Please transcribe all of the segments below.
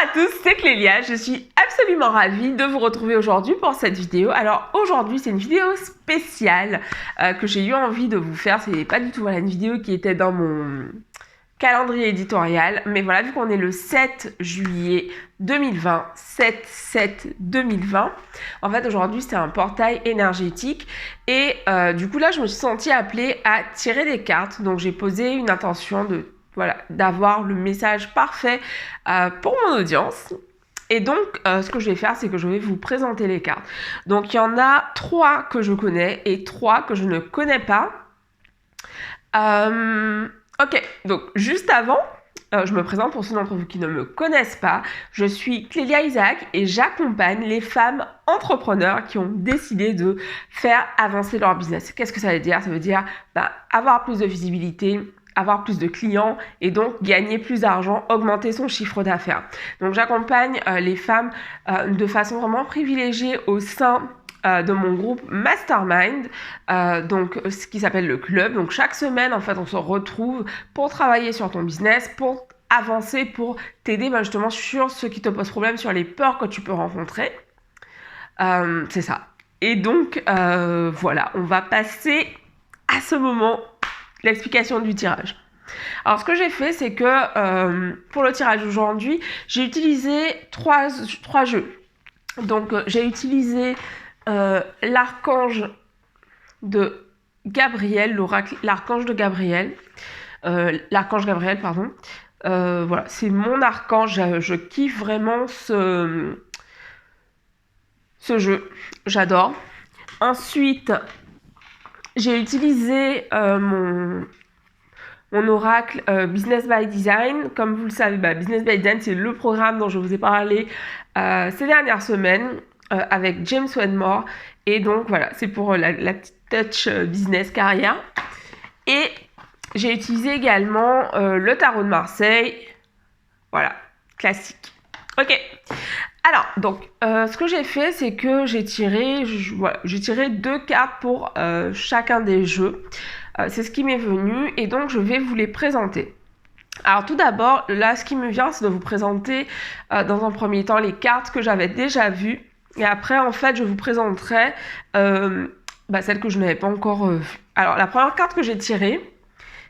à tous, c'est Clélia, je suis absolument ravie de vous retrouver aujourd'hui pour cette vidéo. Alors aujourd'hui c'est une vidéo spéciale que j'ai eu envie de vous faire, c'est pas du tout une vidéo qui était dans mon calendrier éditorial, mais voilà, vu qu'on est le 7 juillet 2020, 7-7-2020, en fait aujourd'hui c'est un portail énergétique et du coup là je me suis sentie appelée à tirer des cartes, donc j'ai posé une intention d'avoir le message parfait pour mon audience. Et donc, ce que je vais faire, c'est que je vais vous présenter les cartes. Donc, il y en a 3 que je connais et 3 que je ne connais pas. Ok, donc juste avant, je me présente pour ceux d'entre vous qui ne me connaissent pas. Je suis Clélia Isaac et j'accompagne les femmes entrepreneurs qui ont décidé de faire avancer leur business. Qu'est-ce que ça veut dire? Ça veut dire avoir plus de visibilité, avoir plus de clients et donc gagner plus d'argent, augmenter son chiffre d'affaires. Donc j'accompagne les femmes de façon vraiment privilégiée au sein de mon groupe Mastermind, donc ce qui s'appelle le club. Donc chaque semaine en fait on se retrouve pour travailler sur ton business, pour avancer, pour t'aider justement sur ce qui te pose problème, sur les peurs que tu peux rencontrer. C'est ça. Et donc voilà, on va passer à ce moment l'explication du tirage. Alors ce que j'ai fait, c'est que pour le tirage d'aujourd'hui, j'ai utilisé trois jeux. Donc j'ai utilisé l'archange de Gabriel, l'archange Gabriel, pardon. Voilà, c'est mon archange, je kiffe vraiment ce jeu, j'adore. Ensuite, j'ai utilisé mon oracle Business by Design. Comme vous le savez, Business by Design, c'est le programme dont je vous ai parlé ces dernières semaines avec James Wedmore. Et donc, voilà, c'est pour la petite touch business carrière. Et j'ai utilisé également le tarot de Marseille. Voilà, classique. Ok. Alors, donc, ce que j'ai fait, c'est que j'ai tiré 2 cartes pour chacun des jeux. C'est ce qui m'est venu et donc je vais vous les présenter. Alors tout d'abord, là, ce qui me vient, c'est de vous présenter dans un premier temps les cartes que j'avais déjà vues. Et après, en fait, je vous présenterai celles que je n'avais pas encore vues. Alors, la première carte que j'ai tirée,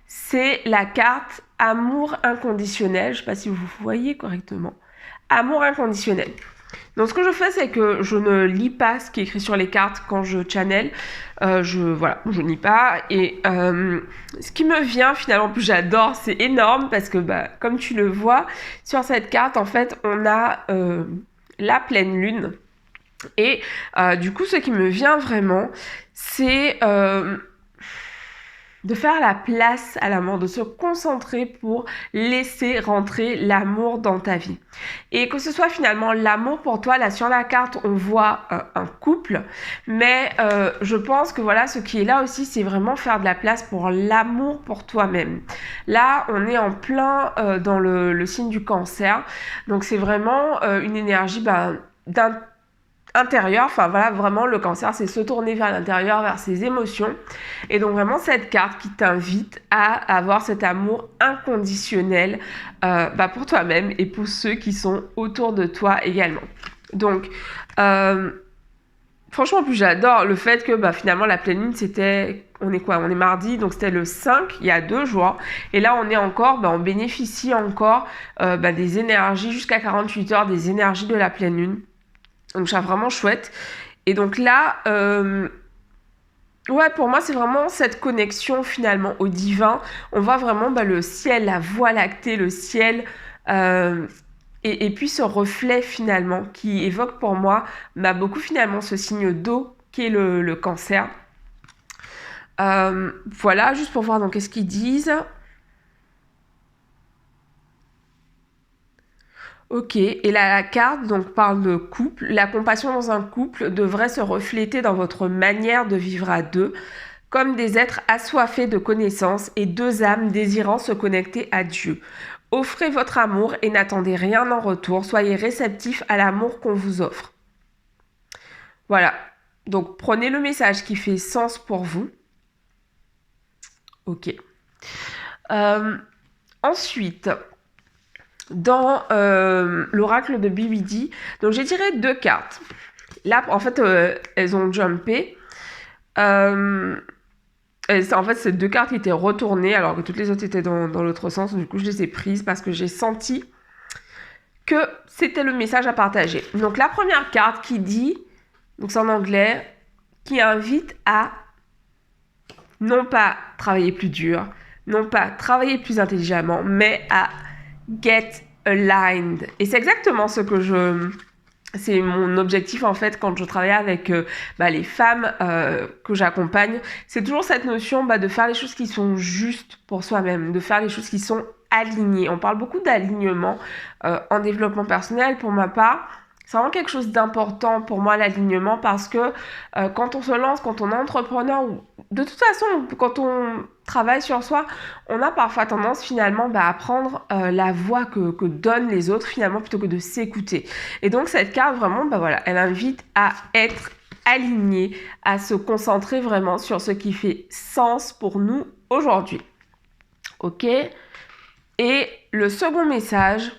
c'est la carte Amour inconditionnel. Je ne sais pas si vous voyez correctement. Amour inconditionnel. Donc ce que je fais, c'est que je ne lis pas ce qui est écrit sur les cartes quand je channel. Je ne lis pas. Et ce qui me vient finalement, en plus j'adore, c'est énorme parce que comme tu le vois, sur cette carte, en fait, on a la pleine lune. Et du coup, ce qui me vient vraiment, c'est de faire la place à l'amour, de se concentrer pour laisser rentrer l'amour dans ta vie. Et que ce soit finalement l'amour pour toi, là sur la carte on voit un couple, mais je pense que voilà, ce qui est là aussi, c'est vraiment faire de la place pour l'amour pour toi-même. Là on est en plein dans le signe du Cancer, donc c'est vraiment une énergie d'un intérieur, enfin voilà, vraiment le Cancer, c'est se tourner vers l'intérieur, vers ses émotions. Et donc vraiment cette carte qui t'invite à avoir cet amour inconditionnel pour toi-même et pour ceux qui sont autour de toi également. Donc franchement, en plus j'adore le fait que finalement la pleine lune, c'était, on est mardi, donc c'était le 5, il y a 2 jours. Et là on est encore, on bénéficie encore des énergies jusqu'à 48 heures, des énergies de la pleine lune. Donc je trouve vraiment chouette. Et donc là, pour moi, c'est vraiment cette connexion finalement au divin. On voit vraiment le ciel, la voie lactée, le ciel, et puis ce reflet finalement qui évoque pour moi beaucoup finalement ce signe d'eau qui est le Cancer. Voilà, juste pour voir donc qu'est-ce qu'ils disent. Ok, et là, la carte donc parle de couple. La compassion dans un couple devrait se refléter dans votre manière de vivre à deux, comme des êtres assoiffés de connaissances et 2 âmes désirant se connecter à Dieu. Offrez votre amour et n'attendez rien en retour. Soyez réceptifs à l'amour qu'on vous offre. Voilà, donc prenez le message qui fait sens pour vous. Ok. Ensuite... dans l'oracle de BBD. Donc j'ai tiré 2 cartes. Là, en fait, elles ont jumpé. En fait, c'est 2 cartes qui étaient retournées alors que toutes les autres étaient dans l'autre sens. Du coup, je les ai prises parce que j'ai senti que c'était le message à partager. Donc la première carte qui dit, donc c'est en anglais, qui invite à non pas travailler plus dur, non pas travailler plus intelligemment, mais à get aligned. Et c'est exactement ce que c'est mon objectif en fait quand je travaille avec les femmes que j'accompagne. C'est toujours cette notion de faire les choses qui sont justes pour soi-même, de faire les choses qui sont alignées. On parle beaucoup d'alignement en développement personnel pour ma part. C'est vraiment quelque chose d'important pour moi, l'alignement, parce que quand on se lance, quand on est entrepreneur, ou de toute façon, quand on travaille sur soi, on a parfois tendance finalement à prendre la voix que donnent les autres finalement plutôt que de s'écouter. Et donc cette carte vraiment, elle invite à être aligné, à se concentrer vraiment sur ce qui fait sens pour nous aujourd'hui. Ok ? Et le second message: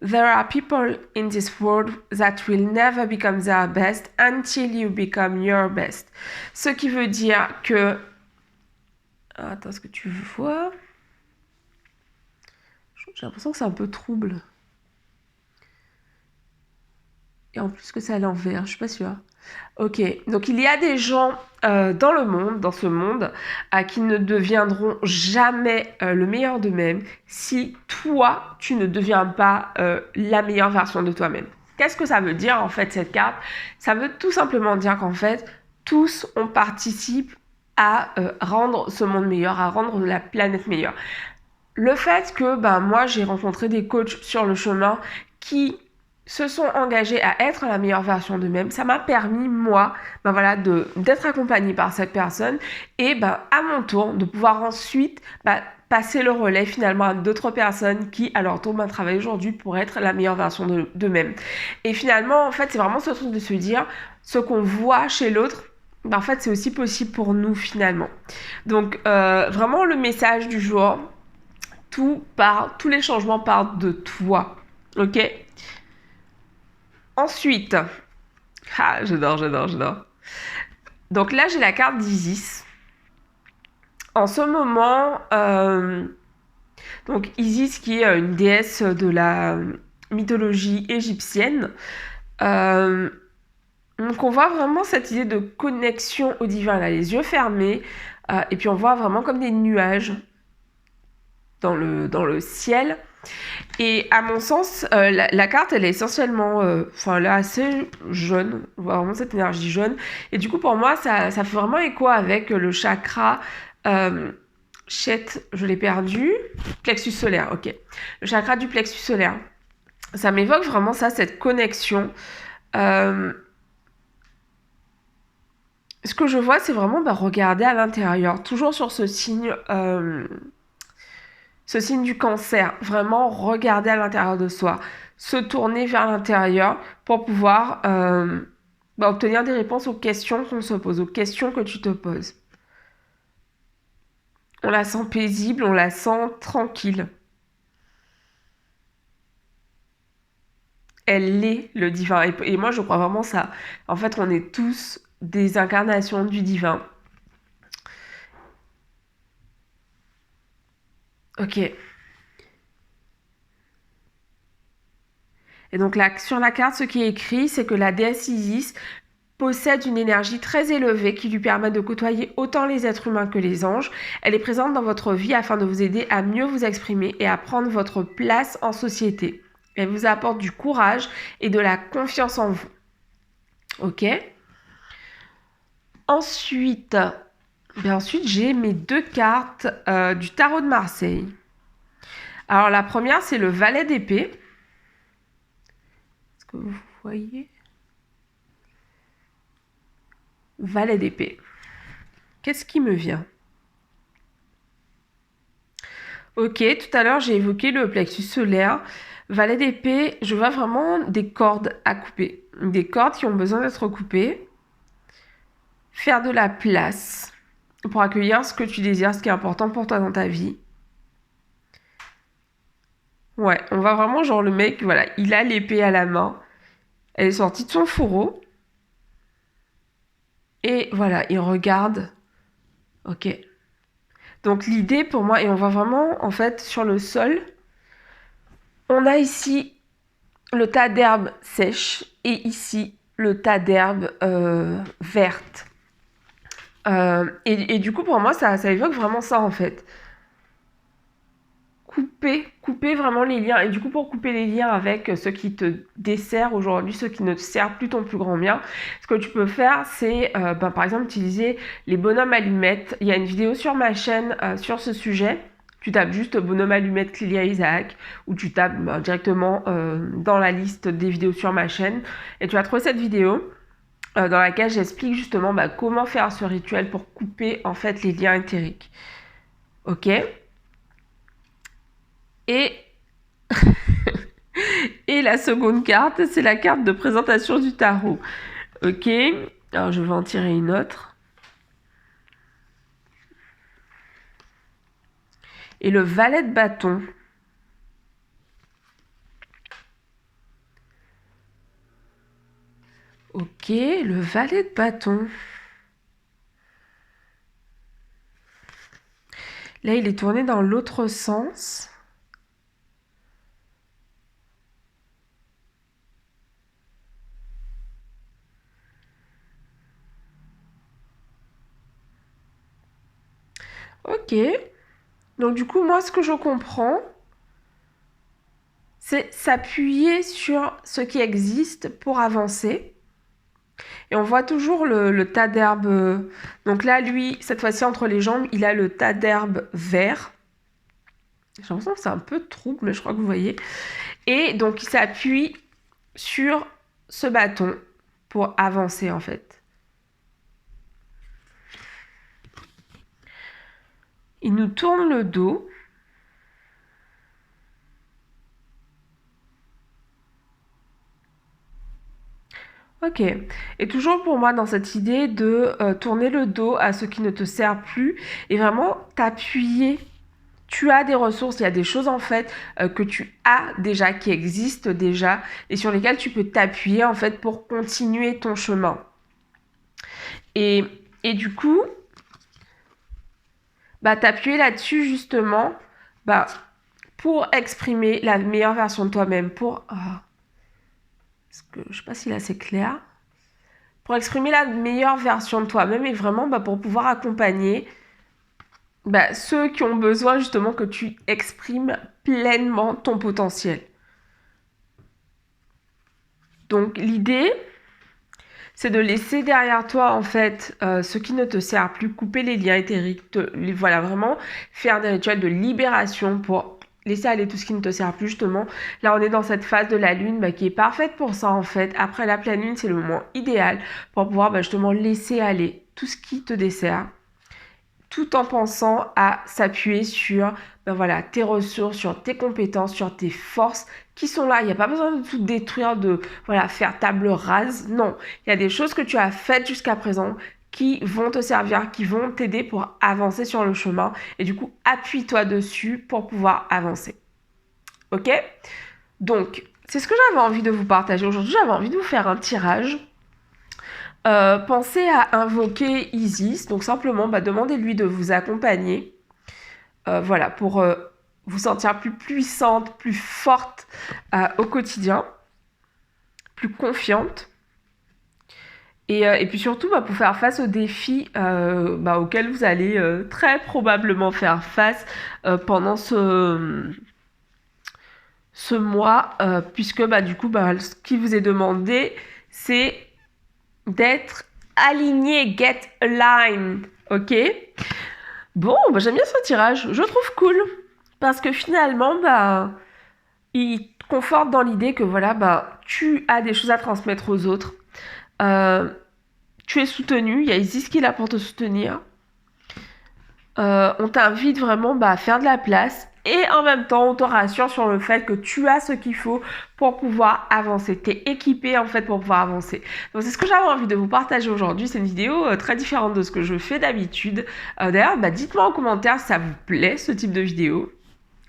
There are people in this world that will never become their best until you become your best. Ce qui veut dire que... Attends, est-ce que tu vois? J'ai l'impression que c'est un peu trouble. Et en plus que c'est à l'envers, je suis pas sûre. Ok, donc il y a des gens dans ce monde, qui ne deviendront jamais le meilleur d'eux-mêmes si toi, tu ne deviens pas la meilleure version de toi-même. Qu'est-ce que ça veut dire en fait cette carte? Ça veut tout simplement dire qu'en fait, tous on participe à rendre ce monde meilleur, à rendre la planète meilleure. Le fait que moi j'ai rencontré des coachs sur le chemin qui se sont engagés à être la meilleure version d'eux-mêmes, ça m'a permis, moi, d'être accompagnée par cette personne et à mon tour de pouvoir ensuite passer le relais finalement à d'autres personnes qui, à leur tour, travaillent aujourd'hui pour être la meilleure version d'eux-mêmes. Et finalement, en fait, c'est vraiment ce truc de se dire, ce qu'on voit chez l'autre, en fait, c'est aussi possible pour nous finalement. Donc, vraiment, le message du jour, tous les changements partent de toi, ok ? Ensuite, j'adore. Donc là, j'ai la carte d'Isis. En ce moment, donc Isis qui est une déesse de la mythologie égyptienne. Donc on voit vraiment cette idée de connexion au divin, là, les yeux fermés, et puis on voit vraiment comme des nuages dans le ciel. Et à mon sens, la carte, elle est essentiellement... elle est assez jaune. On voit vraiment cette énergie jaune. Et du coup, pour moi, ça fait vraiment écho avec le chakra... je l'ai perdu. Plexus solaire, ok. Le chakra du plexus solaire. Ça m'évoque vraiment ça, cette connexion. Ce que je vois, c'est vraiment regarder à l'intérieur. Toujours sur ce signe du cancer, vraiment regarder à l'intérieur de soi, se tourner vers l'intérieur pour pouvoir obtenir des réponses aux questions qu'on se pose, aux questions que tu te poses. On la sent paisible, on la sent tranquille. Elle est le divin. Et moi, je crois vraiment ça. En fait, on est tous des incarnations du divin. Ok. Et donc là, sur la carte, ce qui est écrit, c'est que la déesse Isis possède une énergie très élevée qui lui permet de côtoyer autant les êtres humains que les anges. Elle est présente dans votre vie afin de vous aider à mieux vous exprimer et à prendre votre place en société. Elle vous apporte du courage et de la confiance en vous. Ok ? Ensuite, j'ai mes 2 cartes du tarot de Marseille. Alors la première, c'est le valet d'épée. Est-ce que vous voyez ? Valet d'épée. Qu'est-ce qui me vient ? Ok, tout à l'heure, j'ai évoqué le plexus solaire. Valet d'épée, je vois vraiment des cordes à couper. Des cordes qui ont besoin d'être coupées. Faire de la place pour accueillir ce que tu désires, ce qui est important pour toi dans ta vie. Ouais, on voit vraiment genre le mec, voilà, il a l'épée à la main. Elle est sortie de son fourreau. Et voilà, il regarde. Ok. Donc l'idée pour moi, et on voit vraiment en fait sur le sol, on a ici le tas d'herbes sèches et ici le tas d'herbes vertes. Et du coup pour moi ça évoque vraiment ça en fait. Couper vraiment les liens. Et du coup, pour couper les liens avec ceux qui te desserrent aujourd'hui, ceux qui ne te servent plus ton plus grand bien, ce que tu peux faire, c'est par exemple utiliser les bonhommes allumettes. Il y a une vidéo sur ma chaîne sur ce sujet. Tu tapes juste bonhomme allumette Clélia Isaac ou tu tapes directement dans la liste des vidéos sur ma chaîne et tu vas trouver cette vidéo dans laquelle j'explique justement comment faire ce rituel pour couper en fait les liens éthériques. Ok ? Et Et la seconde carte, c'est la carte de présentation du tarot. Ok, alors je vais en tirer une autre. Et le valet de bâton. Ok, le valet de bâton. Là, il est tourné dans l'autre sens. Ok. Donc du coup, moi, ce que je comprends, c'est s'appuyer sur ce qui existe pour avancer. Et on voit toujours le tas d'herbes. Donc là, lui, cette fois-ci, entre les jambes, il a le tas d'herbes vert. J'ai l'impression que c'est un peu trouble, mais je crois que vous voyez. Et donc, il s'appuie sur ce bâton pour avancer, en fait. Il nous tourne le dos. Ok. Et toujours pour moi dans cette idée de tourner le dos à ce qui ne te sert plus et vraiment t'appuyer. Tu as des ressources, il y a des choses en fait que tu as déjà, qui existent déjà et sur lesquelles tu peux t'appuyer en fait pour continuer ton chemin. Et du coup, t'appuyer là-dessus justement pour exprimer la meilleure version de toi-même, je sais pas si là c'est clair. Pour exprimer la meilleure version de toi-même et vraiment pour pouvoir accompagner ceux qui ont besoin justement que tu exprimes pleinement ton potentiel. Donc l'idée, c'est de laisser derrière toi en fait ce qui ne te sert plus, couper les liens éthériques, voilà, vraiment faire des rituels de libération pour laisser aller tout ce qui ne te sert plus justement. Là on est dans cette phase de la lune qui est parfaite pour ça en fait. Après la pleine lune c'est le moment idéal pour pouvoir justement laisser aller tout ce qui te dessert, tout en pensant à s'appuyer sur tes ressources, sur tes compétences, sur tes forces qui sont là. Il n'y a pas besoin de tout détruire, de faire table rase. Non, il y a des choses que tu as faites jusqu'à présent qui vont te servir, qui vont t'aider pour avancer sur le chemin. Et du coup, appuie-toi dessus pour pouvoir avancer. Ok ? Donc, c'est ce que j'avais envie de vous partager aujourd'hui. J'avais envie de vous faire un tirage. Pensez à invoquer Isis, donc simplement demandez-lui de vous accompagner, pour vous sentir plus puissante, plus forte au quotidien, plus confiante, et puis surtout pour faire face aux défis auxquels vous allez très probablement faire face pendant ce mois, puisque du coup ce qui vous est demandé, c'est d'être aligné, get aligned, ok? Bon, j'aime bien ce tirage, je trouve cool, parce que finalement, il te conforte dans l'idée que tu as des choses à transmettre aux autres, tu es soutenu, il y a Isis qui est là pour te soutenir, on t'invite vraiment à faire de la place. Et en même temps, on te rassure sur le fait que tu as ce qu'il faut pour pouvoir avancer. Tu es équipé en fait pour pouvoir avancer. Donc c'est ce que j'avais envie de vous partager aujourd'hui. C'est une vidéo très différente de ce que je fais d'habitude. D'ailleurs, dites-moi en commentaire si ça vous plaît ce type de vidéo.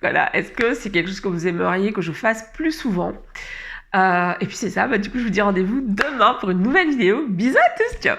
Voilà, est-ce que c'est quelque chose que vous aimeriez que je fasse plus souvent? Et puis c'est ça, du coup je vous dis rendez-vous demain pour une nouvelle vidéo. Bisous à tous, ciao!